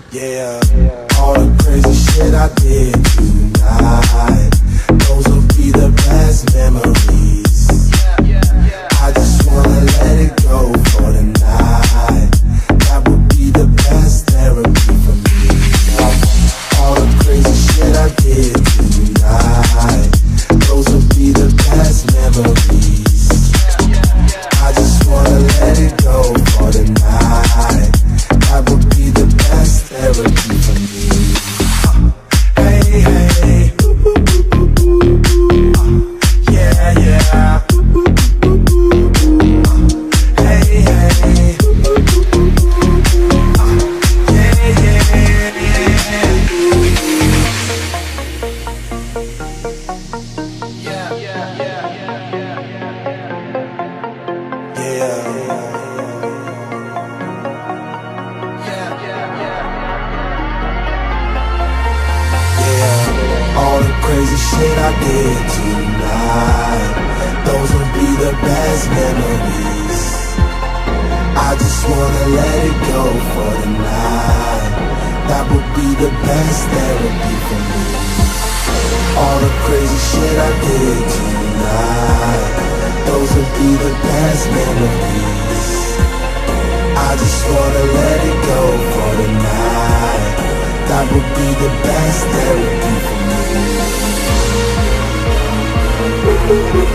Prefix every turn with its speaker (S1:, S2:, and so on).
S1: Yeah, all the crazy shit I did tonight, those will be the best memories. I just wanna let it go for the night. That would be the best therapy for me. All the crazy shit I did tonight, those will be the best memories. I just wanna let it go for the night. That would be the best therapy for me. Hey, hey, yeah, yeah. Hey, hey, yeah, all the crazy shit I did tonight, those will be the best memories. I just wanna let it go for the night. That would be the best therapy for me. All the crazy shit I did tonight, those will be the best memories. I just wanna let it go for the night. That would be the best therapy for me.